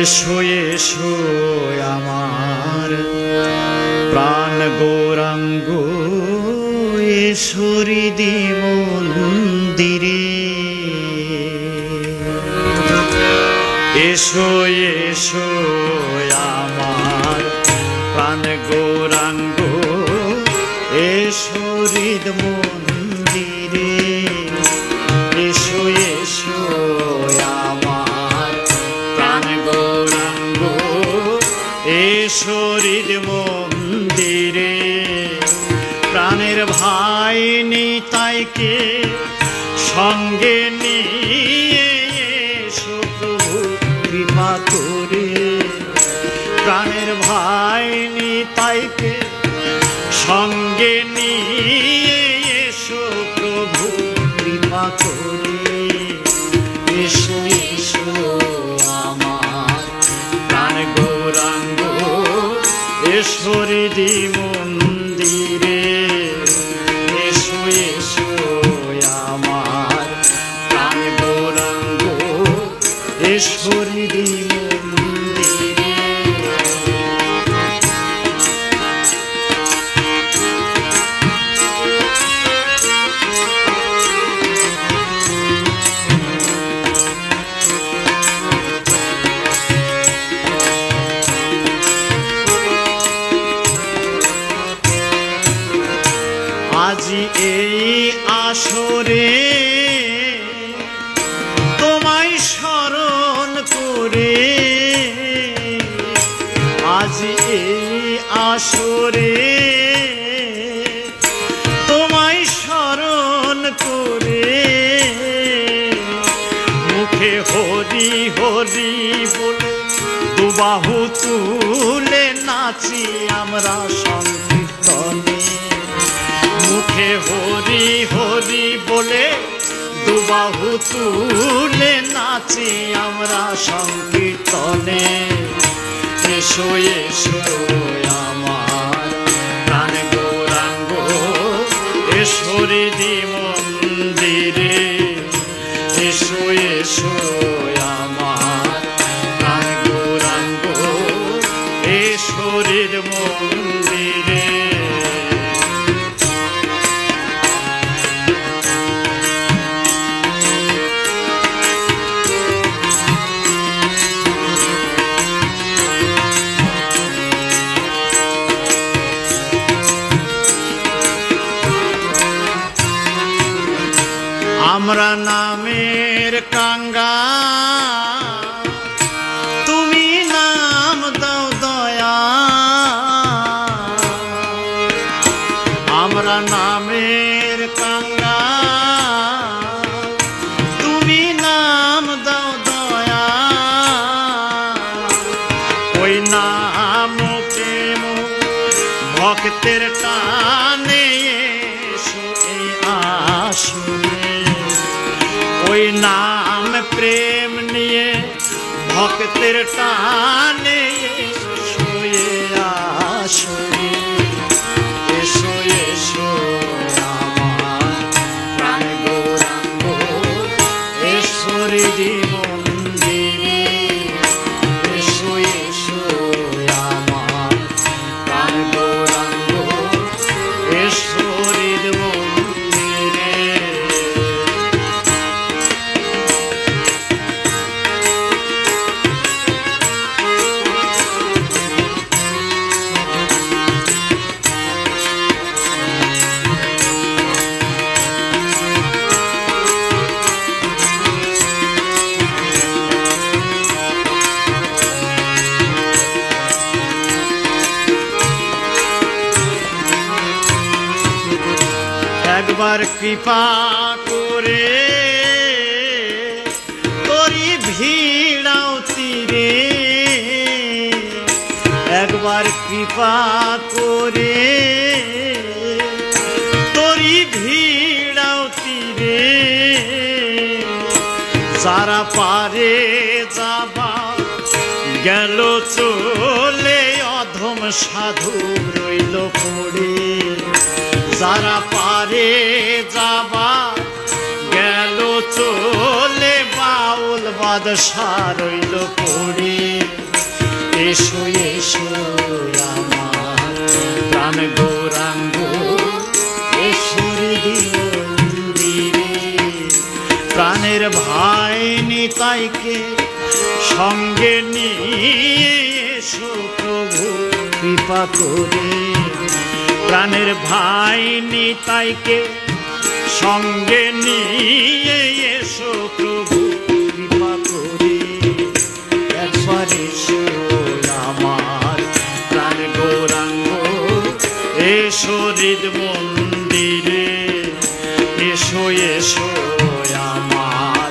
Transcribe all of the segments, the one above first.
এসো এসো আমার প্রাণ গৌরাঙ্গ, এসো হৃদি মন্দিরে। এসো এসো আমার প্রাণ গৌরাঙ্গ, এসো হৃদ মন্দিরে। এসো এসো আমার প্রাণ গৌরাঙ্গ, এসো হৃদ মন্দিরে। প্রাণের ভাই নিতাইকে সঙ্গে নিয়ে এসো প্রভু কৃপা করে। প্রাণের ভাই নিতাইকে সঙ্গে নিয়ে এসো প্রভু কৃপা করে। এসো এসো আমার প্রাণ গৌরাঙ্গ, এসো হৃদি মন্দিরে। এসো এসো আমার প্রাণ গৌরাঙ্গ, এসো হৃদি মন্দিরে। আজি এই আসরে তোমায় স্মরণ করে, আজি এই আসরে তোমায় স্মরণ করে। মুখে হরি হরি বলে দুবাহু তুলে নাচি আমরা সংকীর্তনে। মুখে হরি হরি বলে দুবাহু তুলে নাচি আমরা সংকীর্তনে। এসো এসো আমার প্রাণ গৌরাঙ্গ, এসো হৃদি মন্দিরে। এসো এসো আমার প্রাণ গৌরাঙ্গ, এসো হৃদ মন্দিরে। আমরা নামের কাঙ্গা, তুমি নাম দাও দয়া। আমরা নামের কাঙ্গা, তুমি নাম দাও দয়া। ওই নাম প্রেম ভক্তের টানে এসো এই আসনে। ওই নাম প্রেম নিয়ে ভক্তের টানে এসো এই আসনে। এসো এসো আমার প্রাণ গৌরাঙ্গ, এসো হৃদি মন্দিরে। এসো এসো আমার প্রাণ গৌরাঙ্গ, এসো হৃদ মন্দিরে। একবার কৃপা করে তোরি ভিড়াও তীরে। একবার কৃপা করে তোরি ভিড়াও তীরে। যারা পারে যাবা গেল চলে, অধম সাধু রইল পড়ে। যারা পারে যাবা গেল চলে, বাউল পাগল বাদশা রইল পড়ে। এসো এসো আমার প্রাণ গৌরাঙ্গ, এসো হৃদয়ে। প্রাণের ভাই নিতাইকে সঙ্গে নিয়ে এসো প্রভু কৃপা করে। প্রাণের ভাই নিতাইকে সঙ্গে নিয়ে এসো প্রভু কৃপা করে। একবার এসো আমার প্রাণ গৌরাঙ্গ, এসো হৃদ মন্দিরে। এসো এসো আমার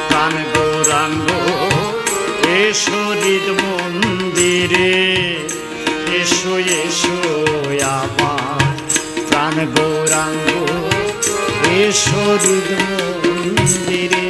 প্রাণ গৌরাঙ্গ, এসো হৃদ মন্দিরে। এসো এসো আমার প্রাণ গৌরাঙ্গ, এসো হৃদ মন্দিরে।